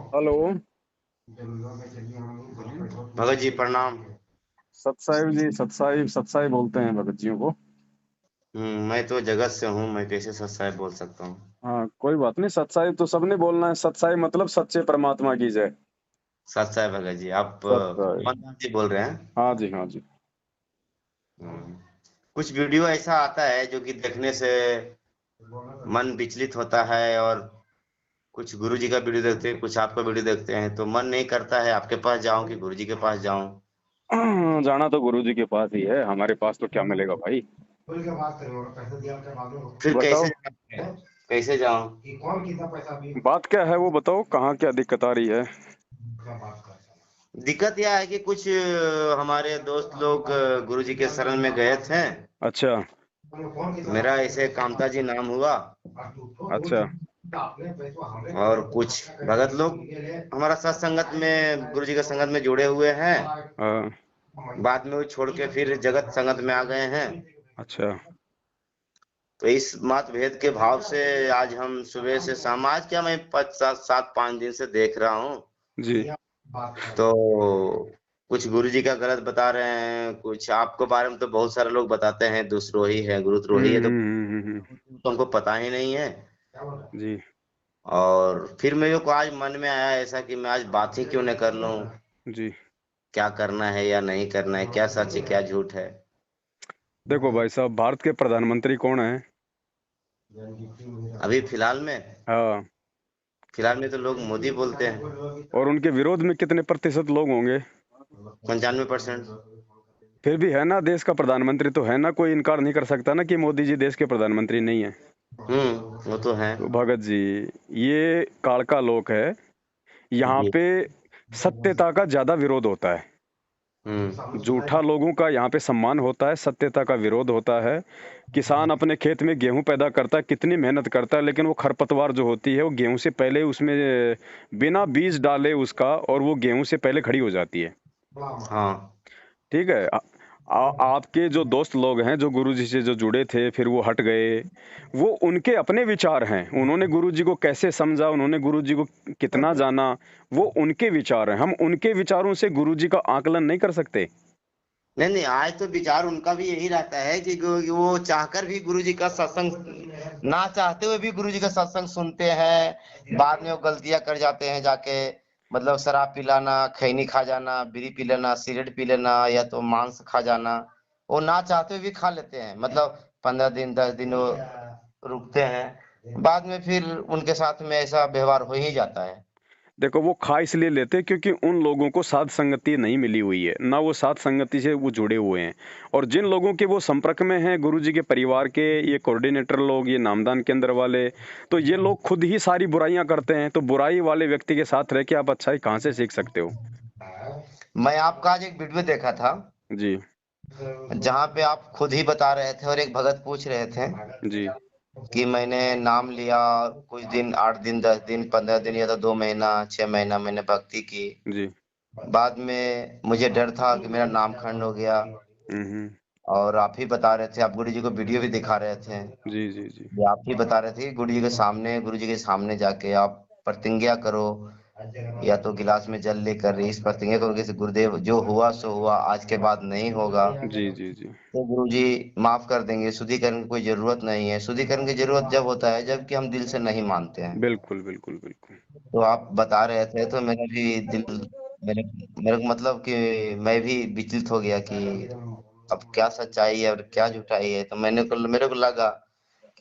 Hello. Bhagat ji प्रणाम। सतसाहिब जी, सतसाहिब सतसाहिब बोलते हैं भगत जियों को। मैं तो जगत से हूँ, मैं कैसे सच साहब बोल सकता हूँ। हाँ, कोई बात नहीं, सतसाहिब तो सबने बोलना है। सतसाहिब मतलब सच्चे परमात्मा की जय। सच साहब भगत जी, आप सतसाहिब। पवन जी बोल रहे हैं। हाँ जी, हाँ जी। हम्म, कुछ वीडियो ऐसा आता है जो कि देखने से मन विचलित होता है, और कुछ गुरु जी का वीडियो देखते हैं, कुछ आपका वीडियो देखते हैं तो मन नहीं करता है आपके पास जाऊं कि गुरु जी के पास जाऊं। जाना तो गुरु जी के पास ही है, हमारे पास तो क्या मिलेगा भाई। फिर कैसे बताओ। जाऊं? कैसे जाऊं? बात क्या है वो बताओ, कहाँ क्या दिक्कत आ रही है। दिक्कत यह है कि कुछ हमारे दोस्त लोग गुरु जी के शरण में गए थे। अच्छा। मेरा ऐसे कामता जी नाम हुआ, अच्छा। और कुछ भगत लोग हमारा सत्संगत में, गुरु जी के संगत में जुड़े हुए हैं। हाँ। बाद में वो छोड़ के फिर जगत संगत में आ गए हैं। अच्छा। तो इस मतभेद के भाव से आज हम सुबह से शाम, आज क्या, मैं 5 7 5 दिन से देख रहा हूँ। जी। तो कुछ गुरु जी का गलत बता रहे हैं, कुछ आपके बारे में तो बहुत सारे लोग बताते हैं दुष्द्रोही है, गुरुद्रोही है, तो हमको पता ही नहीं है। जी। और फिर मेरे को आज मन में आया ऐसा कि मैं आज बात ही क्यों न कर लूं, जी। क्या करना है या नहीं करना है, क्या सच है क्या झूठ है। देखो भाई साहब, भारत के प्रधानमंत्री कौन है? अभी फिलहाल में, हाँ। तो लोग मोदी बोलते हैं। और उनके विरोध में कितने प्रतिशत लोग होंगे? 95%। फिर भी है ना, देश का प्रधानमंत्री तो है ना, कोई इनकार नहीं कर सकता ना कि मोदी जी देश के प्रधानमंत्री नहीं है। वो तो है। तो भगत जी, ये काल का लोक है। यहाँ जी। पे सत्यता का ज्यादा विरोध होता है। हम्म। झूठा लोगों का यहाँ पे सम्मान होता है, सत्यता का विरोध होता है। किसान अपने खेत में गेहूं पैदा करता है, कितनी मेहनत करता है, लेकिन वो खरपतवार जो होती है वो गेहूं से पहले उसमें बिना बीज डाले उसका, और वो गेहूं से पहले खड़ी हो जाती है। हाँ। ठीक है। आपके जो दोस्त लोग हैं जो गुरुजी से जो जुड़े थे फिर वो हट गए, वो उनके अपने विचार हैं। उन्होंने गुरुजी को कैसे समझा, उन्होंने गुरुजी को कितना जाना, वो उनके विचार हैं। हम उनके विचारों से गुरुजी का आकलन नहीं कर सकते। नहीं नहीं, आज तो विचार उनका भी यही रहता है कि वो चाहकर भी गुरु जी का सत्संग, ना चाहते हुए भी गुरु जी का सत्संग सुनते हैं। बाद में वो गलतियां कर जाते हैं जाके, मतलब शराब पिलाना, खैनी खा जाना, बीड़ी पी लेना, सिगरेट पी लेना, या तो मांस खा जाना। वो ना चाहते हुए भी खा लेते हैं, मतलब 15 दिन 10 दिन वो रुकते हैं, बाद में फिर उनके साथ में ऐसा व्यवहार हो ही जाता है। देखो, वो खा इसलिए लेते हैं क्योंकि उन लोगों को साध संगति नहीं मिली हुई है, ना वो साध संगति से वो जुड़े हुए हैं। और जिन लोगों के वो संपर्क में हैं, गुरुजी के परिवार के ये कोऑर्डिनेटर लोग, ये नामदान केंद्र वाले, तो ये लोग खुद ही सारी बुराइयां करते हैं। तो बुराई वाले व्यक्ति के साथ रह के आप अच्छाई कहाँ से सीख सकते हो? मैं आपका आज एक वीडियो देखा था, जी। जहाँ पे आप खुद ही बता रहे थे और एक भगत पूछ रहे थे जी। कि मैंने नाम लिया, कुछ दिन, 8 दिन 10 दिन 15 दिन या तो 2 महीना 6 महीना मैंने भक्ति की। जी। बाद में मुझे डर था कि मेरा नाम खंड हो गया। हम्म। और आप ही बता रहे थे, आप गुरु जी को वीडियो भी दिखा रहे थे, जी। जी। जी। ये आप ही बता रहे थे कि गुरु जी के सामने जाके आप प्रतिज्ञा करो, या तो गिलास में जल लेकर इस प्रतिज्ञा करो कि गुरुदेव जो हुआ सो हुआ, आज के बाद नहीं होगा। जी। जी। जी। तो गुरुजी माफ कर देंगे, शुद्धिकरण की कोई जरूरत नहीं है। शुद्धिकरण की जरूरत जब होता है जबकि हम दिल से नहीं मानते हैं। बिल्कुल बिल्कुल बिल्कुल। तो आप बता रहे थे तो मेरा भी दिल, मेरे मेरे को मतलब कि मैं भी विचलित हो गया कि अब क्या सच्चाई है और क्या झूठाई है। तो मेरे को लगा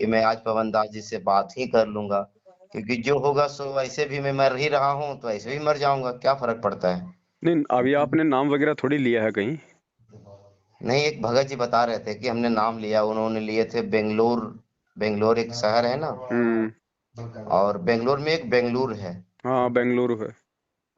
कि मैं आज पवन दास जी से बात ही कर लूंगा, क्योंकि जो होगा सो, ऐसे भी मैं मर ही रहा हूँ तो ऐसे भी मर जाऊंगा, क्या फर्क पड़ता है। नहीं, अभी आपने नाम वगैरह थोड़ी लिया है कहीं। नहीं, एक भगत जी बता रहे थे कि हमने नाम लिया, उन्होंने लिए थे बेंगलोर। बेंगलोर एक शहर है ना, हम्म। और बेंगलोर में एक बेंगलुरु है। हाँ, बेंगलुरु है।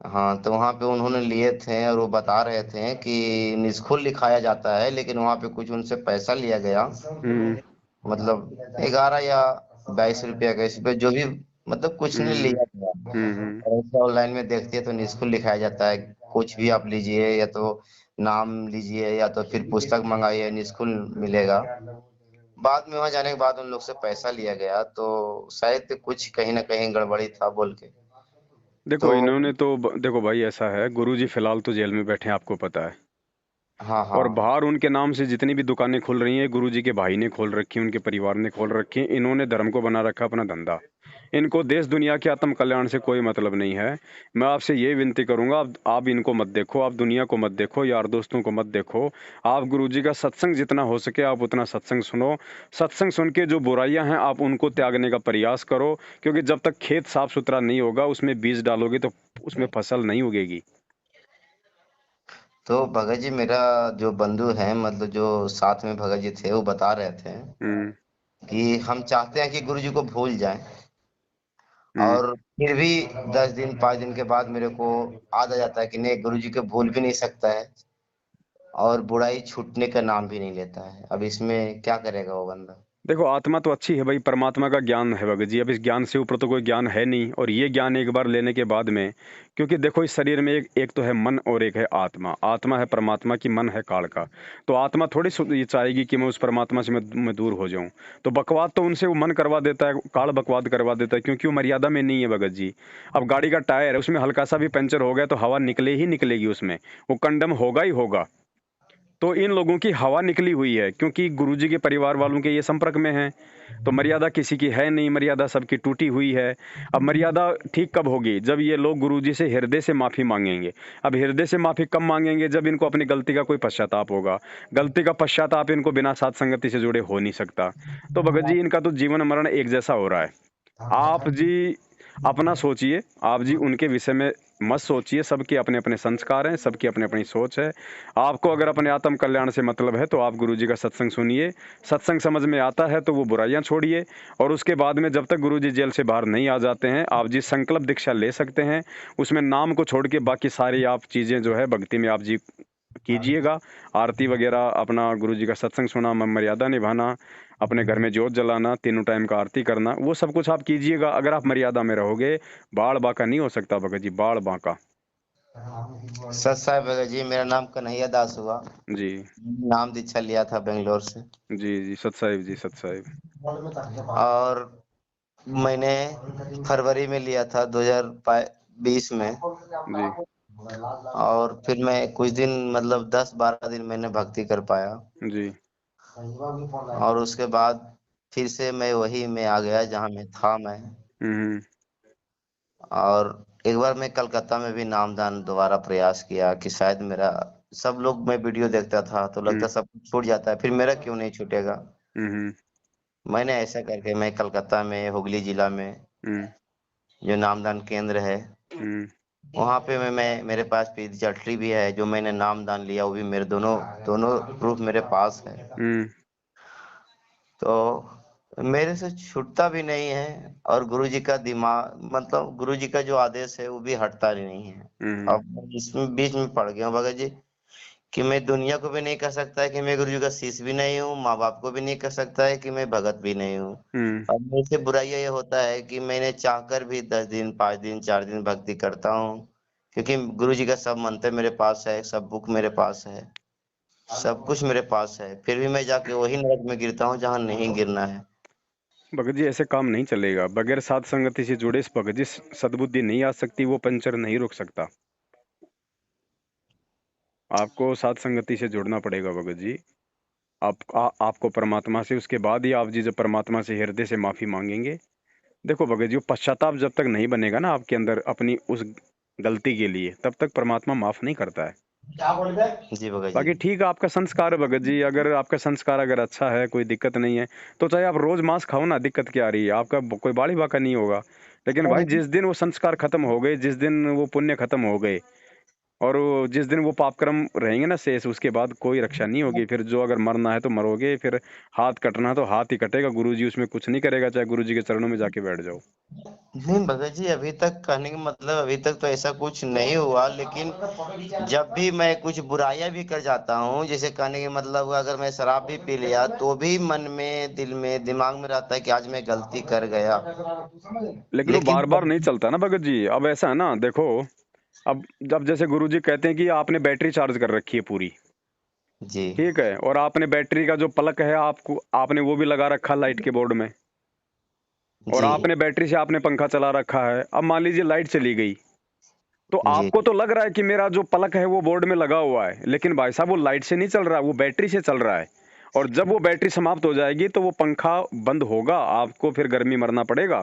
हाँ, तो वहाँ पे उन्होंने लिए थे और वो बता रहे थे कि निष्ठुर लिखाया जाता है, लेकिन वहाँ पे कुछ उनसे पैसा लिया गया। हम्म। मतलब 11 या 22 रुपया का, इस पे जो भी, मतलब कुछ नहीं हम्म। लिया गया। हम्म। और ऐसे ऑनलाइन में देखते हैं तो निष्ठुर लिखाया जाता है, कुछ भी आप लीजिए, या तो नाम लीजिए या तो फिर पुस्तक मंगाइए, निष्ठुर मिलेगा। बाद में वहां जाने के बाद उन लोग से पैसा लिया गया, तो शायद कुछ कहीं ना कहीं गड़बड़ी था बोल के। देखो तो इन्होंने तो देखो भाई ऐसा है, गुरुजी फिलहाल तो जेल में बैठे हैं, आपको पता है। हाँ और हाँ। बाहर उनके नाम से जितनी भी दुकानें खुल रही हैं, गुरुजी के भाई ने खोल रखी हैं, उनके परिवार ने खोल रखी हैं। इन्होंने धर्म को बना रखा अपना धंधा। इनको देश दुनिया के आत्म कल्याण से कोई मतलब नहीं है। मैं आपसे ये विनती करूंगा, आप इनको मत देखो, आप दुनिया को मत देखो, यार दोस्तों को मत देखो। आप गुरुजी का सत्संग जितना हो सके आप उतना सत्संग सुनो। सत्संग सुन के जो बुराइयां हैं आप उनको त्यागने का प्रयास करो, क्योंकि जब तक खेत साफ सुथरा नहीं होगा, उसमें बीज डालोगे तो उसमें फसल नहीं उगेगी। तो भगत जी, मेरा जो बंधु है, मतलब जो साथ में भगत जी थे, वो बता रहे थे हम्म। कि हम चाहते हैं कि गुरु जी को भूल जाएं, हम्म। और फिर भी 10 दिन 5 दिन के बाद मेरे को आ जाता है कि नहीं, गुरु जी को भूल भी नहीं सकता है, और बुराई छूटने का नाम भी नहीं लेता है। अब इसमें क्या करेगा वो बंदा? देखो आत्मा तो अच्छी है भाई, परमात्मा का ज्ञान है भगत जी। अब इस ज्ञान से ऊपर तो कोई ज्ञान है नहीं, और ये ज्ञान एक बार लेने के बाद में, क्योंकि देखो इस शरीर में एक तो है मन और एक है आत्मा। आत्मा है परमात्मा की, मन है काल का। तो आत्मा थोड़ी ये चाहेगी कि मैं उस परमात्मा से मैं दूर हो जाऊं। तो बकवाद तो उनसे वो मन करवा देता है, काल बकवाद करवा देता है, क्योंकि वो मर्यादा में नहीं है भगत जी। अब गाड़ी का टायर है, उसमें हल्का सा भी पंचर हो गया तो हवा निकले ही निकलेगी, उसमें वो कंडम होगा ही होगा। तो इन लोगों की हवा निकली हुई है, क्योंकि गुरुजी के परिवार वालों के ये संपर्क में हैं। तो मर्यादा किसी की है नहीं, मर्यादा सबकी टूटी हुई है। अब मर्यादा ठीक कब होगी? जब ये लोग गुरुजी से हृदय से माफ़ी मांगेंगे। अब हृदय से माफ़ी कब मांगेंगे? जब इनको अपनी गलती का कोई पश्चाताप होगा। गलती का पश्चाताप इनको बिना साथ संगति से जुड़े हो नहीं सकता। तो भगत जी इनका तो जीवन मरण एक जैसा हो रहा है। आप जी अपना सोचिए, आप जी उनके विषय में मत सोचिए। सबके अपने अपने संस्कार हैं, सबकी अपनी अपनी सोच है। आपको अगर अपने आत्म कल्याण से मतलब है तो आप गुरुजी का सत्संग सुनिए। सत्संग समझ में आता है तो वो बुराइयां छोड़िए, और उसके बाद में जब तक गुरुजी जेल से बाहर नहीं आ जाते हैं, आप जी संकल्प दीक्षा ले सकते हैं। उसमें नाम को छोड़ के बाकी सारी आप चीज़ें जो है भक्ति में आप जी कीजिएगा। आरती वगैरह, अपना गुरुजी का सत्संग सुना, मर्यादा निभाना, अपने घर में जोत जलाना, तीनों टाइम का आरती करना, वो सब कुछ आप कीजिएगा। अगर आप मर्यादा में रहोगे, बाढ़ बांका नहीं हो सकता भगत जी, बाढ़ बांका। सच साहब भगत जी, मेरा नाम कन्हैया दास हुआ। जी नाम दीक्षा लिया था बेंगलोर से। जी जी, सत साहिब जी, सत साहिब। और मैंने फरवरी में लिया था 2020 में। जी और फिर मैं कुछ दिन, मतलब 10-12 दिन मैंने भक्ति कर पाया, जी। और उसके बाद फिर से मैं वही में आ गया जहाँ मैं था मैं। हम्म। और एक बार मैं कलकत्ता में भी नामदान दोबारा प्रयास किया कि शायद मेरा, सब लोग, मैं वीडियो देखता था तो लगता सब कुछ छूट जाता है, फिर मेरा क्यों नहीं छूटेगा। हम्म। मैंने ऐसा करके मैं कलकत्ता में, हुगली जिला में हम्म। जो नामदान केंद्र है, हम्म। वहाँ पे मेरे पास रजिस्ट्री भी है, जो मैंने नामदान लिया वो भी मेरे दोनों दोनों प्रूफ मेरे पास है। हम्म। तो मेरे से छूटता भी नहीं है, और गुरुजी का दिमाग, मतलब गुरुजी का जो आदेश है वो भी हटता ही नहीं है। हम्म। अब मैं इसमें बीच में पड़ गया हूँ भगत जी, कि मैं दुनिया को भी नहीं कह सकता है कि मैं गुरुजी का शिष्य भी नहीं हूँ, माँ बाप को भी नहीं कह सकता है कि मैं भगत भी नहीं हूँ। हम्म। और मेरे से बुराइयां ये होता है कि मैंने चाहकर भी 10 दिन 5 दिन 4 दिन भक्ति करता हूँ, क्योंकि गुरुजी का सब मंत्र मेरे पास है, सब बुक मेरे पास है, सब कुछ मेरे पास है, फिर भी मैं जाके वही नरक में गिरता हूँ जहाँ नहीं गिरना है। भगत जी ऐसे काम नहीं चलेगा। बगैर साध संगति से जुड़े इस भगत जी सद्बुद्धि नहीं आ सकती, वो पंचर नहीं रुक सकता। आपको साध संगति से जुड़ना पड़ेगा भगत जी। आपको परमात्मा से, उसके बाद ही आप जी जब परमात्मा से हृदय से माफी मांगेंगे। देखो भगत जी, वो पश्चाताप जब तक नहीं बनेगा ना आपके अंदर अपनी उस गलती के लिए, तब तक परमात्मा माफ नहीं करता है। जी भगत जी। बाकी ठीक है, आपका संस्कार है भगत जी। अगर आपका संस्कार अगर अच्छा है, कोई दिक्कत नहीं है, तो चाहे आप रोज मांस खाओ ना, दिक्कत क्या आ रही है? आपका कोई बाड़ी बाका नहीं होगा। लेकिन भाई जिस दिन वो संस्कार खत्म हो गए, जिस दिन वो पुण्य खत्म हो गए, और जिस दिन वो पाप कर्म रहेंगे ना शेष, उसके बाद कोई रक्षा नहीं होगी। फिर जो अगर मरना है तो मरोगे, फिर हाथ कटना है तो हाथ ही कटेगा। गुरुजी उसमें कुछ नहीं करेगा, चाहे गुरुजी के चरणों में जाके बैठ जाओ। नहीं भगत जी, अभी तक कहने का मतलब, अभी तक तो ऐसा कुछ नहीं हुआ, लेकिन जब भी मैं कुछ बुराइयां भी कर जाता हूँ, जैसे कहने का मतलब अगर मैं शराब भी पी लिया, तो भी मन में, दिल में, दिमाग में रहता है कि आज मैं गलती कर गया। लेकिन वो लेकिन बार बार नहीं चलता ना भगत जी। अब ऐसा है ना, देखो, अब जब जैसे गुरुजी कहते हैं कि आपने बैटरी चार्ज कर रखी है पूरी, जी ठीक है, और आपने बैटरी का जो प्लग है आपको, आपने वो भी लगा रखा लाइट के बोर्ड में, और जी आपने बैटरी से आपने पंखा चला रखा है। अब मान लीजिए लाइट चली गई, तो जी आपको तो लग रहा है कि मेरा जो पलक है वो बोर्ड में लगा हुआ है, लेकिन भाई साहब वो लाइट से नहीं चल रहा, वो बैटरी से चल रहा है। और जब वो बैटरी समाप्त हो जाएगी तो वो पंखा बंद होगा, आपको फिर गर्मी मरना पड़ेगा।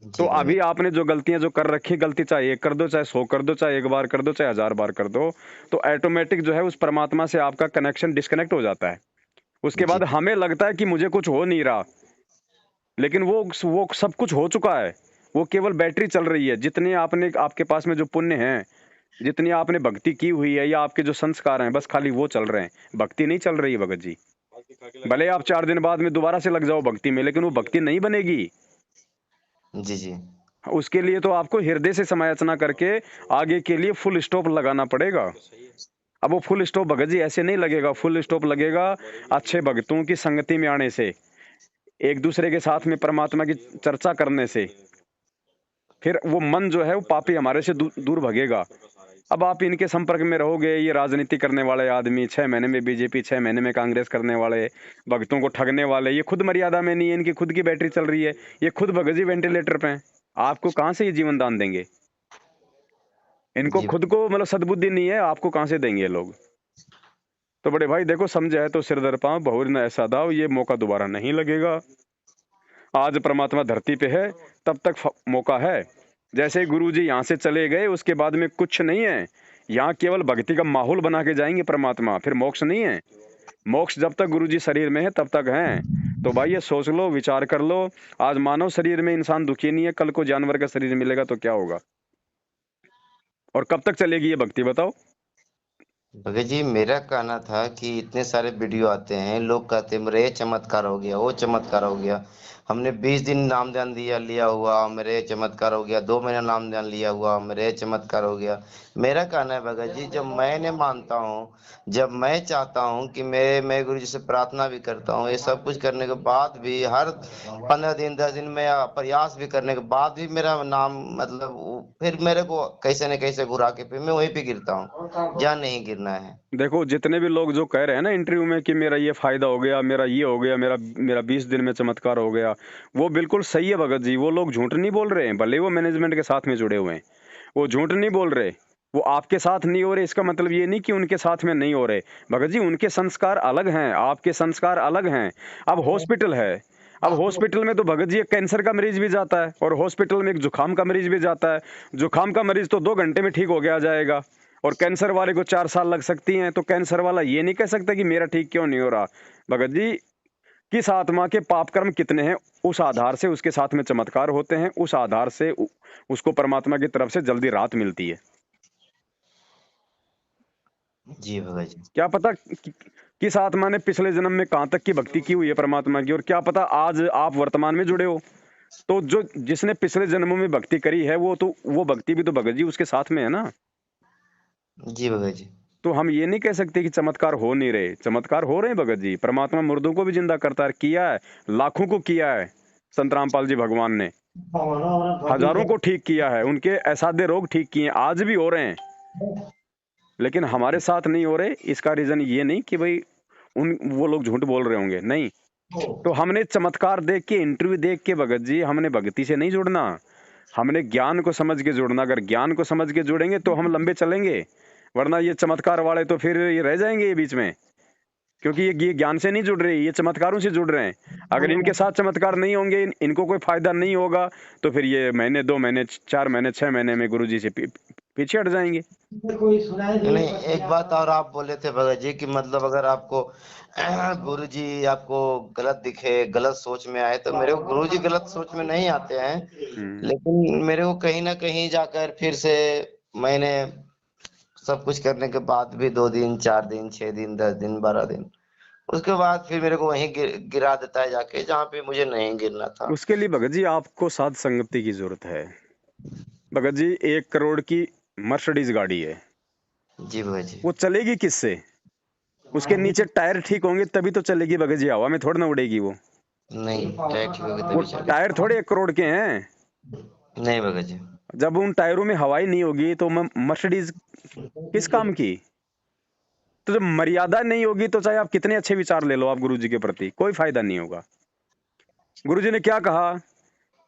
तो जी भगत अभी आपने जो गलतियां जो कर रखी, गलती चाहे एक कर दो, चाहे 100 कर दो, चाहे एक बार कर दो, चाहे 1000 बार कर दो, तो ऑटोमेटिक जो है उस परमात्मा से आपका कनेक्शन डिस्कनेक्ट हो जाता है। उसके जी बाद हमें लगता है कि मुझे कुछ हो नहीं रहा, लेकिन वो सब कुछ हो चुका है। वो केवल बैटरी चल रही है। जितने आपने आपके पास में जो पुण्य हैं, जितनी आपने भक्ति की हुई है या आपके जो संस्कार हैं, बस खाली वो चल रहे हैं। भक्ति नहीं चल रही है भगत जी। भले आप 4 दिन बाद में दोबारा से लग जाओ भक्ति में, लेकिन वो भक्ति नहीं बनेगी। जी जी उसके लिए तो आपको हृदय से समायाचना करके आगे के लिए फुल स्टॉप लगाना पड़ेगा। अब वो फुल स्टॉप भगत जी ऐसे नहीं लगेगा, फुल स्टॉप लगेगा अच्छे भक्तों की संगति में आने से, एक दूसरे के साथ में परमात्मा की चर्चा करने से। फिर वो मन जो है वो पापी हमारे से दूर भगेगा। अब आप इनके संपर्क में रहोगे, ये राजनीति करने वाले आदमी, 6 महीने में बीजेपी, 6 महीने में कांग्रेस करने वाले, भक्तों को ठगने वाले, ये खुद मर्यादा में नहीं है, इनकी खुद की बैटरी चल रही है, ये खुद भगत जी वेंटिलेटर पे हैं। आपको कहाँ से ये जीवन दान देंगे? इनको जी खुद को मतलब सद्बुद्धि नहीं है, आपको कहाँ से देंगे ये लोग? तो बड़े भाई देखो, समझे है तो सिर दर पांव, बहुर न ऐसा दाव, ये मौका दोबारा नहीं लगेगा। आज परमात्मा धरती पे है, तब तक मौका है। जैसे गुरु जी यहाँ से चले गए, उसके बाद में कुछ नहीं है। यहाँ केवल भक्ति का माहौल बना के जाएंगे परमात्मा, फिर मोक्ष नहीं है। मोक्ष जब तक गुरु जी शरीर में है तब तक है। तो भाई ये सोच लो, विचार कर लो। आज मानव शरीर में इंसान दुखी नहीं है, कल को जानवर का शरीर मिलेगा तो क्या होगा? और कब तक चलेगी ये भक्ति, बताओ? भगत जी, मेरा कहना था कि इतने सारे वीडियो आते हैं, लोग कहते हैं मेरे ये चमत्कार हो गया, वो चमत्कार हो गया। हमने 20 दिन नाम ध्यान लिया हुआ, मेरे ये चमत्कार हो गया। 2 महीना नाम ध्यान लिया हुआ, मेरे ये चमत्कार हो गया। मेरा कहना है भगत जी, जब मैंने मानता हूँ, जब मैं चाहता हूँ कि मैं गुरु जी से प्रार्थना भी करता हूँ, ये सब कुछ करने के बाद भी, हर 15 दिन 10 दिन में प्रयास भी करने के बाद भी मेरा नाम मतलब फिर मेरे को कैसे न कैसे घुरा के फिर मैं वहीं पे गिरता हूँ जहाँ नहीं गिरना है। देखो, जितने भी लोग जो कह रहे हैं ना इंटरव्यू में कि मेरा ये फायदा हो गया, मेरा ये हो गया, मेरा मेरा 20 दिन में चमत्कार हो गया, वो बिल्कुल सही है भगत जी। वो लोग झूठ नहीं बोल रहे हैं, भले वो मैनेजमेंट के साथ में जुड़े हुए हैं, वो झूठ नहीं बोल रहे। वो आपके साथ नहीं हो रहे, इसका मतलब ये नहीं कि उनके साथ में नहीं हो रहे। भगत जी, उनके संस्कार अलग हैं, आपके संस्कार अलग हैं। अब हॉस्पिटल है, अब हॉस्पिटल में तो भगत जी एक कैंसर का मरीज भी जाता है, और हॉस्पिटल में एक जुकाम का मरीज भी जाता है। जुकाम का मरीज तो 2 घंटे में ठीक हो गया जाएगा, और कैंसर वाले को 4 साल लग सकती हैं। तो कैंसर वाला ये नहीं कह सकता कि मेरा ठीक क्यों नहीं हो रहा। भगत जी, किस आत्मा के पाप कर्म कितने हैं, उस आधार से उसके साथ में चमत्कार होते हैं, उस आधार से उसको परमात्मा की तरफ से जल्दी राहत मिलती है। जी भगत जी। क्या पता किस आत्मा ने पिछले जन्म में कहां तक की भक्ति की हुई है परमात्मा की, और क्या पता आज आप वर्तमान में जुड़े हो। तो जो जिसने पिछले जन्मों में भक्ति करी है, वो भक्ति भी तो भगत जी उसके साथ में है ना। जी भगत जी। तो हम ये नहीं कह सकते कि चमत्कार हो नहीं रहे, चमत्कार हो रहे हैं भगत जी। परमात्मा मुर्दों को भी जिंदा करता है, किया है, लाखों को किया है। संत रामपाल जी भगवान ने हजारों को ठीक किया है, उनके असाध्य रोग ठीक किए, आज भी हो रहे हैं। लेकिन हमारे साथ नहीं हो रहे, इसका रीजन ये नहीं कि भाई वो लोग झूठ बोल रहे होंगे, नहीं। तो हमने चमत्कार देख के, इंटरव्यू देख के भगत जी, हमने भक्ति से नहीं जुड़ना, हमने ज्ञान को समझ के जुड़ना। अगर ज्ञान को समझ के जुड़ेंगे तो हम लंबे चलेंगे, वरना ये चमत्कार वाले तो फिर ये रह जाएंगे ये बीच में, क्योंकि ये ज्ञान से नहीं जुड़ रहे, ये चमत्कारों से जुड़ रहे हैं। अगर इनके साथ चमत्कार नहीं होंगे, इनको कोई फायदा नहीं होगा, तो फिर ये महीने 2 महीने 4 महीने 6 महीने में गुरु जी से पीछे हट जाएंगे। नहीं, एक बात और आप बोले थे भगत जी कि मतलब अगर आपको गुरु जी आपको गलत दिखे, गलत सोच में आए, तो मेरे को गुरु जी गलत सोच में नहीं आते हैं, लेकिन मेरे को कहीं ना कहीं जाकर फिर से मैंने सब कुछ करने के बाद भी 2 दिन 4 दिन 6 दिन 10 दिन 12 दिन उसके बाद फिर मेरे को वहीं गिरा देता है जाके जहाँ पे मुझे नहीं गिरना था। उसके लिए भगत जी आपको साध संगति की जरूरत है। भगत जी, 1 करोड़ की मर्सिडीज गाड़ी है, जी भगत जी। वो चलेगी किससे? उसके नीचे टायर ठीक होंगे तभी तो चलेगी भगत जी, हवा में थोड़ी ना उड़ेगी वो। नहीं, टायर ठीक होगी वो तभी चलेगी। टायर थोड़े 1 करोड़ के हैं। नहीं भगत जी। जब उन टायरों में हवा ही नहीं होगी तो मर्सिडीज किस काम की? तो जब मर्यादा नहीं होगी तो चाहे आप कितने अच्छे विचार ले लो आप गुरु जी के प्रति, कोई फायदा नहीं होगा। गुरु जी ने क्या कहा?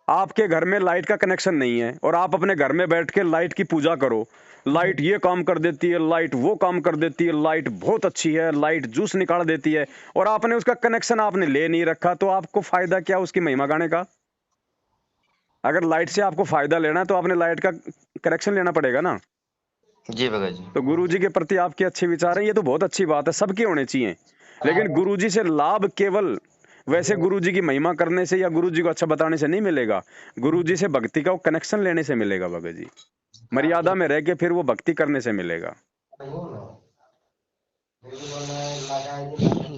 आपके घर में लाइट का कनेक्शन नहीं है और आप अपने घर में बैठ के लाइट की पूजा करो, लाइट ये काम कर देती है, लाइट वो काम कर देती है, लाइट बहुत अच्छी है, लाइट जूस निकाल देती है, और आपने उसका कनेक्शन आपने ले नहीं रखा, तो आपको फायदा क्या उसकी महिमा गाने का? अगर लाइट से आपको फायदा लेना है तो आपने लाइट का कनेक्शन लेना पड़ेगा ना। जी भगत जी। तो गुरुजी के प्रति आपके अच्छे विचार हैं, ये तो बहुत अच्छी बात है, सबके होने चाहिए। लेकिन गुरुजी से लाभ केवल वैसे गुरुजी की महिमा करने से या गुरुजी को अच्छा बताने से नहीं मिलेगा, गुरुजी से भक्ति का कनेक्शन लेने से मिलेगा भगत जी। मर्यादा में रह के फिर वो भक्ति करने से मिलेगा।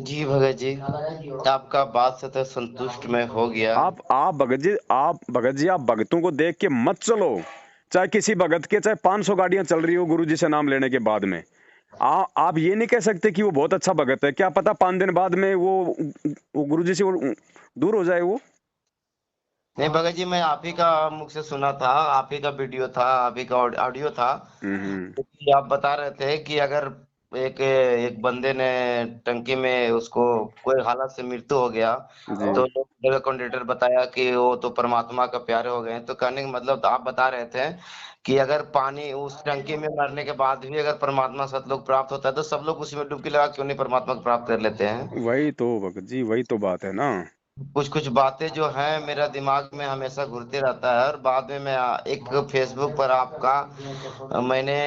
जी भगत जी, आपका बात से तो संतुष्ट मैं हो गया। आप भगत जी आप भगतों को देख के मत चलो, चाहे किसी भगत के चाहे 500 गाड़ियां चल रही हो गुरुजी से नाम लेने के बाद में, आप ये नहीं कह सकते कि वो बहुत अच्छा भगत है। क्या पता 5 दिन बाद में वो गुरुजी से दूर हो जाए वो। नहीं भगत जी, मैं आप ही का मुख से सुना था, आप ही का वीडियो था, आप ही का ऑडियो था, तो कि आप बता रहे थे कि अगर एक एक बंदे ने टंकी में उसको कोई हालत से मृत्यु हो गया, जी तो लोग कंडक्टर बताया कि वो तो परमात्मा का प्यारे हो गए हैं। तो कहने का मतलब आप बता रहे थे कि अगर पानी उस टंकी में मरने के बाद भी अगर परमात्मा सतलोक प्राप्त होता है, तो सब लोग उसी में डुबकी लगा क्यों नहीं परमात्मा को प्राप्त कर लेते हैं। वही तो भगत जी, वही तो बात है ना। कुछ कुछ बातें जो हैं मेरा दिमाग में हमेशा घूरते रहता है, और बाद में मैं एक फेसबुक पर आपका मैंने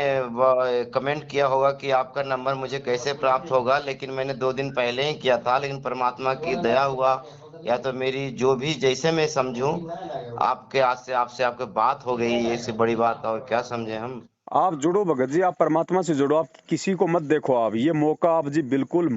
कमेंट किया होगा कि आपका नंबर मुझे कैसे प्राप्त होगा, लेकिन मैंने 2 दिन पहले ही किया था, लेकिन परमात्मा की दया हुआ या तो मेरी जो भी जैसे मैं समझूं, आपके आज से आपसे आपके बात हो गई, ये से बड़ी बात और क्या समझे हम। आप जुड़ो भगत जी, आप परमात्मा से जुड़ो, आप किसी को मत देखो। आप ये मौका आप जी बिल्कुल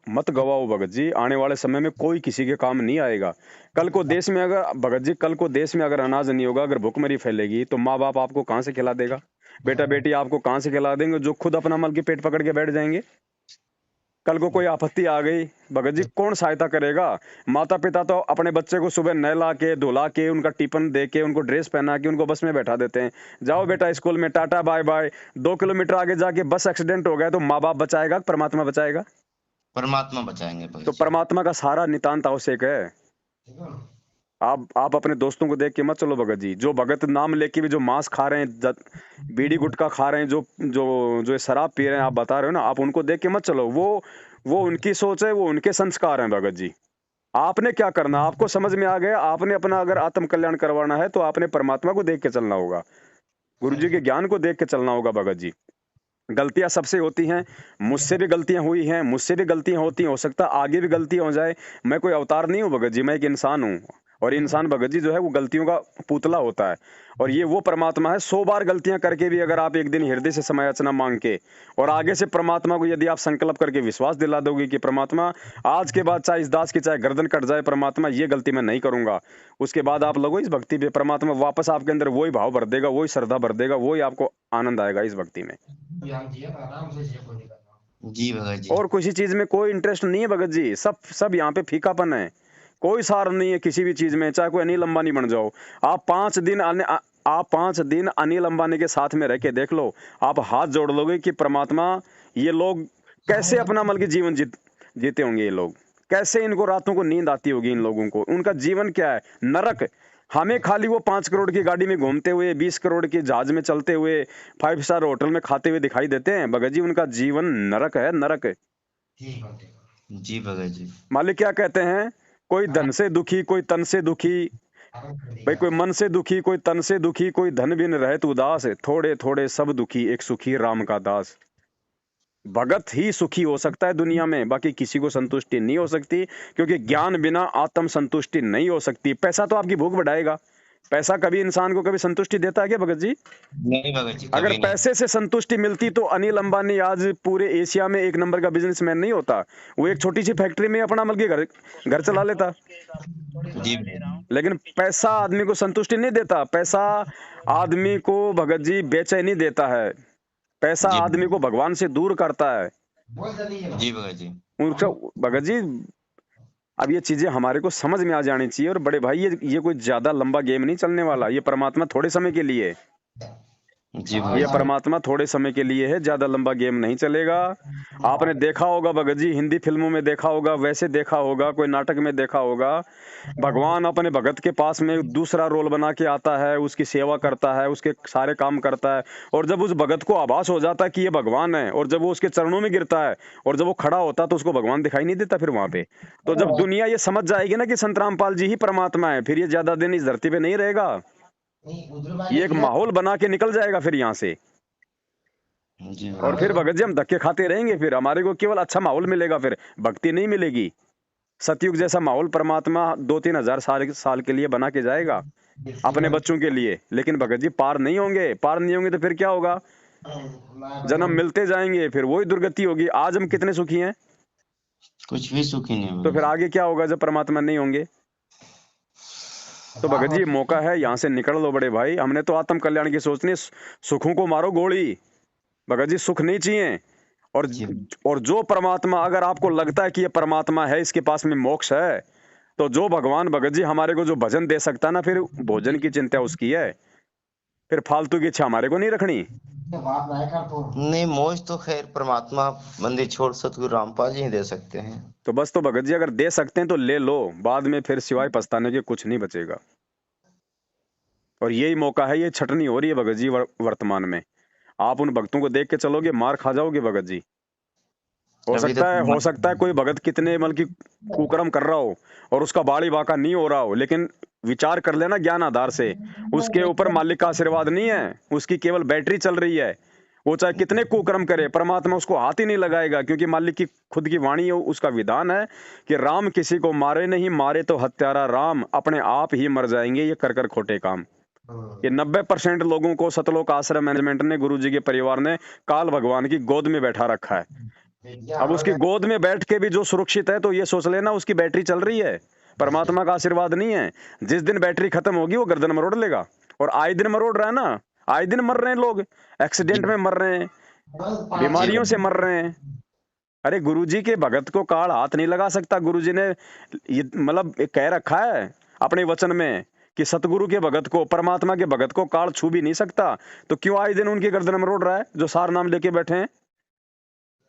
मत गवाओ भगत जी। आने वाले समय में कोई किसी के काम नहीं आएगा। कल को देश में अगर भगत जी कल को देश में अगर अनाज नहीं होगा, अगर भुखमरी फैलेगी, तो माँ बाप आपको कहाँ से खिला देगा? बेटा बेटी आपको कहाँ से खिला देंगे, जो खुद अपना मल के पेट पकड़ के बैठ जाएंगे? कल को कोई आपत्ति आ गई, भगत जी कौन सहायता करेगा? माता पिता तो अपने बच्चे को सुबह नहला के धुला के उनका टिफिन दे के उनको ड्रेस पहना के उनको बस में बैठा देते हैं, जाओ बेटा स्कूल में, टाटा बाय बाय। 2 किलोमीटर आगे जाके बस एक्सीडेंट हो गया तो माँ बाप बचाएगा, परमात्मा बचाएगा? परमात्मा बचाएंगे भगत तो जी। परमात्मा का सहारा नितांत आवश्यक है। आप अपने दोस्तों को देख के मत चलो भगत जी। जो भगत नाम लेके भी जो मांस खा रहे हैं, बीड़ी गुटखा खा रहे हैं, जो जो जो शराब पी रहे हैं, आप बता रहे हो ना, आप उनको देख के मत चलो। वो उनकी सोच है, वो उनके संस्कार हैं भगत जी। आपने क्या करना, आपको समझ में आ गया। आपने अपना अगर आत्म कल्याण करवाना है तो आपने परमात्मा को देख के चलना होगा, गुरु जी के ज्ञान को देख के चलना होगा भगत जी। गलतियां सबसे होती हैं, मुझसे भी गलतियां हुई हैं, मुझसे भी गलतियां होती हैं, हो सकता है आगे भी गलती हो जाए। मैं कोई अवतार नहीं हूं भगत जी, मैं एक इंसान हूं। और इंसान भगत जी जो है वो गलतियों का पुतला होता है। और ये वो परमात्मा है, 100 बार गलतियां करके भी अगर आप एक दिन हृदय से समय याचना मांग के और आगे से परमात्मा को यदि आप संकल्प करके विश्वास दिला दोगे कि परमात्मा आज के बाद चाहे इस दास की चाहे गर्दन कट जाए, परमात्मा ये गलती मैं नहीं करूंगा, उसके बाद आप लगो इस भक्ति पे, परमात्मा वापस आपके अंदर वही भाव भर देगा, वही श्रद्धा भर देगा, वही आपको आनंद आएगा इस भक्ति में। जी भगत जी। और किसी चीज में कोई इंटरेस्ट नहीं है भगत जी, सब यहाँ पे फीकापन है, कोई सार नहीं है किसी भी चीज में। चाहे कोई अनिल अंबानी बन जाओ, आप 5 दिन अनिल अंबानी के साथ में रह के देख लो, आप हाथ जोड़ लोगे कि परमात्मा ये लोग कैसे अपना मल के जीवन जीते होंगे, ये लोग कैसे, इनको रातों को नींद आती होगी इन लोगों को, उनका जीवन क्या है, नरक। हमें खाली वो 5 करोड़ की गाड़ी में घूमते हुए, 20 करोड़ के जहाज में चलते हुए, 5 स्टार होटल में खाते हुए दिखाई देते हैं भगत जी, उनका जीवन नरक है, नरक। जी भगत जी। मालिक क्या कहते हैं, कोई धन से दुखी, कोई तन से दुखी, भाई कोई मन से दुखी, कोई तन से दुखी, कोई धन बिन रहत उदास, थोड़े थोड़े सब दुखी, एक सुखी राम का दास। भगत ही सुखी हो सकता है दुनिया में, बाकी किसी को संतुष्टि नहीं हो सकती, क्योंकि ज्ञान बिना आत्म संतुष्टि नहीं हो सकती। पैसा तो आपकी भूख बढ़ाएगा, पैसा कभी इंसान को कभी संतुष्टि देता है क्या भगत जी? नहीं भगत जी, अगर कभी नहीं। पैसे से संतुष्टि मिलती तो अनिल अंबानी आज पूरे एशिया में 1 नंबर का बिजनेसमैन नहीं होता, वो एक छोटी सी फैक्ट्री में अपना मल के घर चला लेता। जी लेकिन पैसा आदमी को संतुष्टि नहीं देता, पैसा आदमी को भगत जी बेचैनी देता है, पैसा जी आदमी को भगवान से दूर करता है। जी भगत जी। उनका भगत जी अब ये चीजें हमारे को समझ में आ जानी चाहिए। और बड़े भाई ये कोई ज्यादा लंबा गेम नहीं चलने वाला, ये परमात्मा थोड़े समय के लिए है। जी भगत ये जी। परमात्मा थोड़े समय के लिए है, ज्यादा लंबा गेम नहीं चलेगा। आपने देखा होगा भगत जी, हिंदी फिल्मों में देखा होगा, वैसे देखा होगा, कोई नाटक में देखा होगा, भगवान अपने भगत के पास में दूसरा रोल बना के आता है, उसकी सेवा करता है, उसके सारे काम करता है, और जब उस भगत को आभास हो जाता है कि ये भगवान है, और जब वो उसके चरणों में गिरता है और जब वो खड़ा होता है तो उसको भगवान दिखाई नहीं देता फिर वहां पे। तो जब दुनिया ये समझ जाएगी ना कि संत रामपाल जी ही परमात्मा है, फिर ये ज्यादा दिन इस धरती पे नहीं रहेगा। ये एक माहौल बना के निकल जाएगा फिर यहाँ से। जी और फिर भगत जी हम धक्के खाते रहेंगे, फिर हमारे को केवल अच्छा माहौल मिलेगा, फिर भक्ति नहीं मिलेगी। सतयुग जैसा माहौल परमात्मा 2-3 हजार साल के लिए बना के जाएगा अपने बच्चों के लिए, लेकिन भगत जी पार नहीं होंगे। पार नहीं होंगे तो फिर क्या होगा? जन्म मिलते जाएंगे, फिर वही दुर्गति होगी। आज हम कितने सुखी हैं, कुछ भी सुखी नहीं तो भगत फिर जी। आगे क्या होगा जब परमात्मा नहीं होंगे? तो भगत जी मौका है, यहाँ से निकल लो बड़े भाई। हमने तो आत्म कल्याण की सोचनी, सुखों को मारो गोली। भगत जी सुख नहीं चाहिए। और जी और जो परमात्मा, अगर आपको लगता है कि ये परमात्मा है, इसके पास में मोक्ष है, तो जो भगवान भगत जी हमारे को जो भजन दे सकता है ना, फिर भोजन की चिंता उसकी है, फिर फालतू की इच्छा हमारे को नहीं रखनी। नहीं, मोक्ष तो खैर परमात्मा मंदिर छोड़ सतगुरु रामपाल जी ही दे सकते हैं। तो बस, तो भगत जी अगर दे सकते हैं तो ले लो, बाद में फिर सिवाय पछताने के कुछ नहीं बचेगा। और यही मौका है, ये छटनी हो रही है भगत जी वर्तमान में। आप उन भक्तों को देख के चलोगे, मार खा जाओगे भगत जी। अभी तक हो सकता है कोई भगत कितने मतलब की कुकर्म कर रहा हो और उसका बाड़ी बाका नहीं हो रहा हो, लेकिन विचार कर लेना ज्ञान आधार से, उसके ऊपर मालिक का आशीर्वाद नहीं है, उसकी केवल बैटरी चल रही है। वो चाहे कितने कुकर्म करे, परमात्मा उसको हाथ ही नहीं लगाएगा, क्योंकि मालिक की खुद की वाणी है, उसका विधान है कि राम किसी को मारे नहीं, मारे तो हत्यारा राम, अपने आप ही मर जाएंगे ये कर कर खोटे काम। ये 90% लोगों को सतलोक आश्रम मैनेजमेंट ने, गुरु जी के परिवार ने काल भगवान की गोद में बैठा रखा है। अब उसकी गोद में बैठ के भी जो सुरक्षित है, तो ये सोच लेना उसकी बैटरी चल रही है, परमात्मा का आशीर्वाद नहीं है। जिस दिन बैटरी खत्म होगी वो गर्दन मरोड़ लेगा। और आए दिन मरोड़ रहा है ना, आए दिन मर रहे हैं लोग, एक्सीडेंट में मर रहे हैं, बीमारियों से मर रहे हैं। अरे गुरुजी के भगत को काल हाथ नहीं लगा सकता। गुरुजी ने ये मतलब कह रखा है अपने वचन में कि सतगुरु के भगत को, परमात्मा के भगत को काल छू भी नहीं सकता। तो क्यों आए दिन उनकी गर्दन मरोड़ रहा है जो सार नाम लेके बैठे हैं?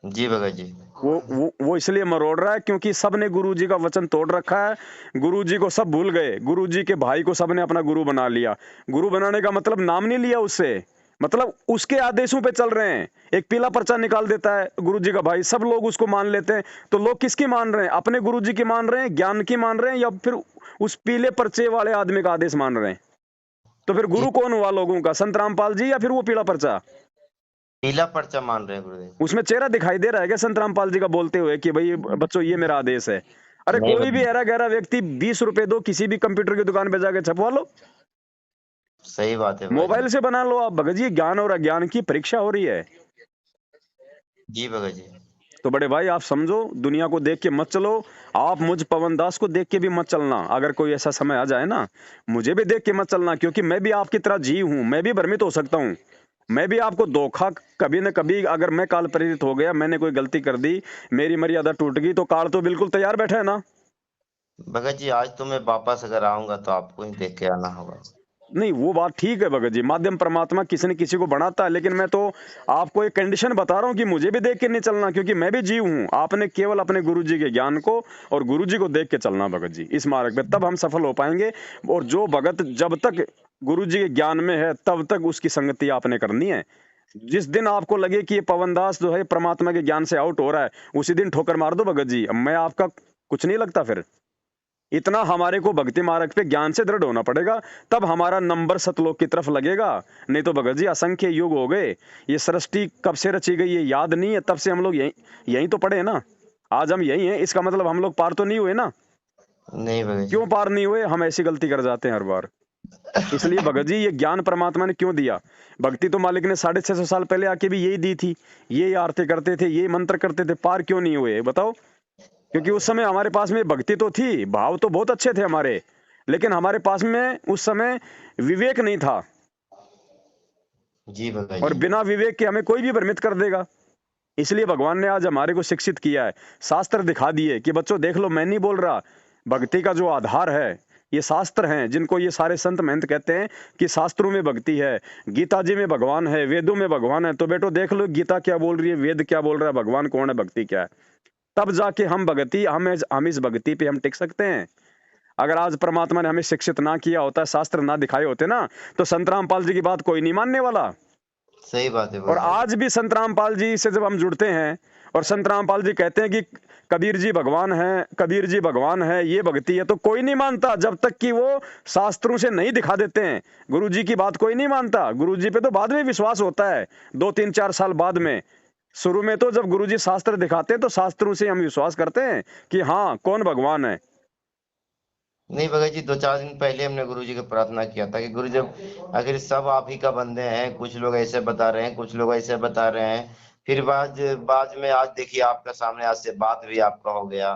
जी भगत जी। वो इसलिए मरोड़ रहा है क्योंकि सब ने गुरुजी का वचन तोड़ रखा है। गुरुजी को सब भूल गए, गुरुजी के भाई को सबने अपना गुरु बना लिया। गुरु बनाने का मतलब नाम नहीं लिया उससे, मतलब उसके आदेशों पे चल रहे हैं। एक पीला पर्चा निकाल देता है गुरुजी का भाई, सब लोग उसको मान लेते हैं। तो लोग किसकी मान रहे हैं? अपने गुरुजी की मान रहे हैं, ज्ञान की मान रहे हैं, या फिर उस पीले पर्चे वाले आदमी का आदेश मान रहे हैं? तो फिर गुरु कौन हुआ लोगों का? संत रामपाल जी या फिर वो पीला पर्चा? पीला पर्चा मान रहे हैं गुरुदेव। उसमें चेहरा दिखाई दे रहा है क्या संत रामपाल जी का बोलते हुए कि भाई बच्चों ये मेरा आदेश है? अरे नहीं कोई भी भगत, ऐरा गहरा व्यक्ति 20 रुपए दो, किसी भी कंप्यूटर की दुकान पे जाके छपवा लो, सही बात है भगत मोबाइल जी। से बना लो आप। भगत जी ज्ञान और अज्ञान की परीक्षा हो रही है। जी भगत जी। तो बड़े भाई आप समझो, दुनिया को देख के मत चलो। आप मुझ पवन दास को देख के भी मत चलना। अगर कोई ऐसा समय आ जाए ना, मुझे भी देख के मत चलना, क्योंकि मैं भी आपकी तरह जीव हूं, मैं भी भ्रमित हो सकता हूं। मैं भी आपको धोखा कभी न कभी, अगर मैं काल प्रेरित हो गया, मैंने कोई गलती कर दी, मेरी मर्यादा टूट गई, तो काल तो बिल्कुल तैयार बैठा है ना। भगत जी, आज तो मैं वापस अगर आऊंगा तो आपको ही देख के आना होगा। नहीं वो बात ठीक है भगत जी, माध्यम परमात्मा किसी न किसी को बनाता है, लेकिन मैं तो आपको एक कंडीशन बता रहा हूँ कि मुझे भी देख के नहीं चलना, क्योंकि मैं भी जीव हूँ। आपने केवल अपने गुरुजी के ज्ञान को और गुरुजी को देख के चलना भगत जी इस मार्ग पे, तब हम सफल हो पाएंगे। और जो भगत जब तक गुरुजी के ज्ञान में है, तब तक उसकी संगति आपने करनी है। जिस दिन आपको लगे कि ये पवनदास जो है परमात्मा के ज्ञान से आउट हो रहा है, उसी दिन ठोकर मार दो भगत जी। मैं आपका कुछ नहीं लगता फिर। इतना हमारे को भक्ति मार्ग पे ज्ञान से दृढ़ होना पड़ेगा, तब हमारा नंबर सतलोक की तरफ लगेगा। नहीं तो भगत जी असंख्य युग हो गए, ये सृष्टि कब से रची गई ये याद नहीं है, तब से हम लोग यहीं तो पड़े हैं ना। आज हम यही हैं, इसका मतलब हम लोग पार तो नहीं हुए ना। नहीं भगत जी। क्यों पार नहीं हुए? हम ऐसी गलती कर जाते हैं हर बार। इसलिए भगत जी ये ज्ञान परमात्मा ने क्यों दिया? भक्ति तो मालिक ने 650 साल पहले आके भी यही दी थी, ये आरती करते थे, ये मंत्र करते थे, पार क्यों नहीं हुए बताओ? क्योंकि उस समय हमारे पास में भक्ति तो थी, भाव तो बहुत अच्छे थे हमारे, लेकिन हमारे पास में उस समय विवेक नहीं था। जी भगत और जी। बिना विवेक के हमें कोई भी भ्रमित कर देगा। इसलिए भगवान ने आज हमारे को शिक्षित किया है, शास्त्र दिखा दिए कि बच्चों देख लो, मैं नहीं बोल रहा, भक्ति का जो आधार है, ये शास्त्र हैं जिनको ये सारे संत महंत कहते हैं कि शास्त्रों में भक्ति है, गीता जी में भगवान है, वेदों में भगवान है। तो बेटो देख लो गीता क्या बोल रही है, वेद क्या बोल रहा है, भगवान कौन है, भक्ति क्या है, तब जाके हम इस भक्ति पे हम टिक सकते हैं। अगर आज परमात्मा ने हमें शिक्षित ना किया होता, शास्त्र ना दिखाए होते ना, तो संत रामपाल जी की बात कोई नहीं मानने वाला। सही बात है और भगत जी। आज भी संत रामपाल जी से जब हम जुड़ते हैं और संत रामपाल जी कहते हैं कि कबीर जी भगवान है, कबीर जी भगवान है, ये भक्ति है, तो कोई नहीं मानता जब तक कि वो शास्त्रों से नहीं दिखा देते हैं। गुरु जी की बात कोई नहीं मानता, गुरु जी पे तो बाद में विश्वास होता है, 2 3 4 साल बाद में। शुरू में तो जब गुरु जी शास्त्र दिखाते हैं तो शास्त्रों से हम विश्वास करते हैं कि हाँ कौन भगवान है। नहीं भगत जी, 2 4 दिन पहले हमने गुरु जी को प्रार्थना किया था कि गुरु जब आखिर सब आप ही का बंदे हैं, कुछ लोग ऐसे बता रहे हैं, कुछ लोग ऐसे बता रहे हैं, फिर बाद बाद में आज देखिए आपका सामने, आज से बात भी आपका हो गया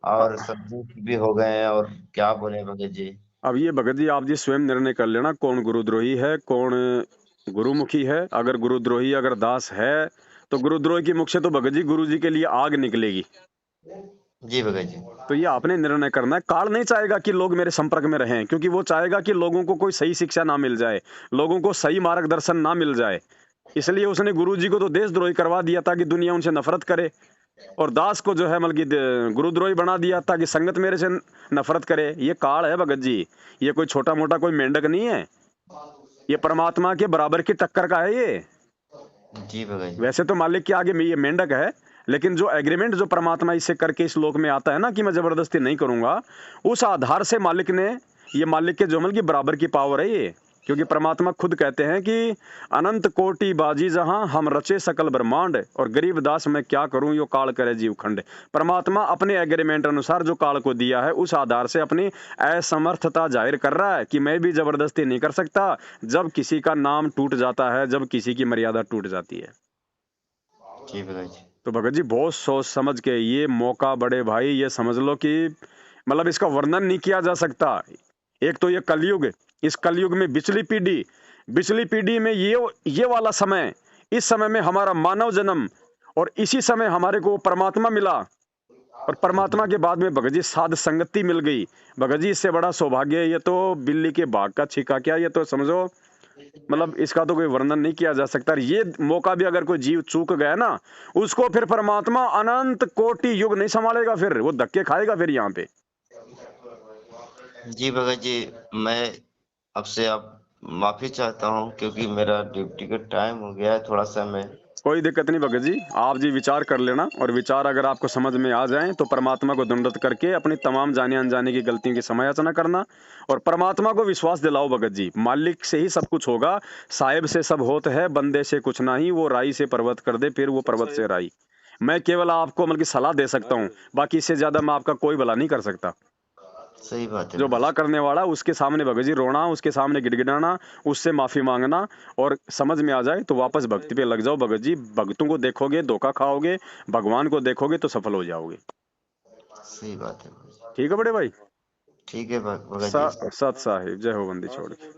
और सब दुख भी हो गए हैं, और क्या बोले भगत जी। अब ये भगत जी आप जी स्वयं निर्णय कर लेना कौन गुरुद्रोही है, कौन गुरुमुखी है। अगर गुरुद्रोही अगर दास है तो गुरुद्रोही की मुख से तो भगत जी गुरु जी के लिए आग निकलेगी। जी भगत जी। तो ये आपने निर्णय करना है। काल नहीं चाहेगा कि लोग मेरे संपर्क में रहें, क्योंकि वो चाहेगा कि लोगों को कोई सही शिक्षा ना मिल जाए, लोगों को सही मार्गदर्शन ना मिल जाए। इसलिए उसने गुरु जी को तो देशद्रोही करवा दिया ताकि दुनिया उनसे नफरत करे, और दास को जो है मतलब कि गुरुद्रोही बना दिया ताकि संगत मेरे से नफरत करे। ये काल है भगत जी, ये कोई छोटा मोटा कोई मेंढक नहीं है, ये परमात्मा के बराबर की टक्कर का है ये। जी भगत जी। वैसे तो मालिक के आगे में ये मेंढक है, लेकिन जो एग्रीमेंट जो परमात्मा इससे करके इस लोक में आता है ना कि मैं जबरदस्ती नहीं करूंगा, उस आधार से मालिक ने, ये मालिक के जोमल की बराबर की पावर है ये। क्योंकि परमात्मा खुद कहते हैं कि अनंत कोटि बाजी जहां हम रचे सकल ब्रह्मांड, और गरीब दास मैं क्या करूं यो काल करे जीव खंड। परमात्मा अपने एग्रीमेंट अनुसार जो काल को दिया है उस आधार से अपनी असमर्थता जाहिर कर रहा है कि मैं भी जबरदस्ती नहीं कर सकता। जब किसी का नाम टूट जाता है, जब किसी की मर्यादा टूट जाती है। जी भगत जी। तो भगत जी बहुत सोच समझ के ये मौका, बड़े भाई ये समझ लो कि मतलब इसका वर्णन नहीं किया जा सकता। एक तो ये कलयुग, इस कलयुग में बिचली पीढ़ी में ये वाला समय, इस समय में हमारा मानव जन्म, और इसी समय हमारे को परमात्मा मिला, और परमात्मा के बाद में भगत जी साध संगति मिल गई। भगत जी इससे बड़ा सौभाग्य ये तो बिल्ली के भाग का छिका क्या, ये तो समझो मतलब इसका तो कोई वर्णन नहीं किया जा सकता। ये मौका भी अगर कोई जीव चूक गया ना, उसको फिर परमात्मा अनंत कोटि युग नहीं संभालेगा, फिर वो धक्के खाएगा फिर यहाँ पे। जी भगत जी, मैं आपसे अब माफी चाहता हूँ क्योंकि मेरा ड्यूटी का टाइम हो गया है, थोड़ा सा मैं। कोई दिक्कत नहीं भगत जी, आप जी विचार कर लेना, और विचार अगर आपको समझ में आ जाए तो परमात्मा को दंडवत करके अपनी तमाम जाने अनजाने की गलतियों की समालोचना करना, और परमात्मा को विश्वास दिलाओ भगत जी, मालिक से ही सब कुछ होगा, साहिब से सब होत है, बंदे से कुछ नहीं, वो राई से पर्वत कर दे फिर वो पर्वत से राई। मैं केवल आपको मतलब की सलाह दे सकता हूँ, बाकी इससे ज्यादा मैं आपका कोई भला नहीं कर सकता। सही बात है जो भगत भला जी। करने वाला उसके सामने भगत जी रोना, उसके सामने गिड़गिड़ाना, उससे माफी मांगना, और समझ में आ जाए तो वापस भक्ति पे लग जाओ भगत जी। भक्तों को देखोगे धोखा खाओगे, भगवान को देखोगे तो सफल हो जाओगे। सही बात है भगत जी। ठीक है बड़े भाई। ठीक है भगत जी। सत साहिब, जय हो बंदी छोड़ के।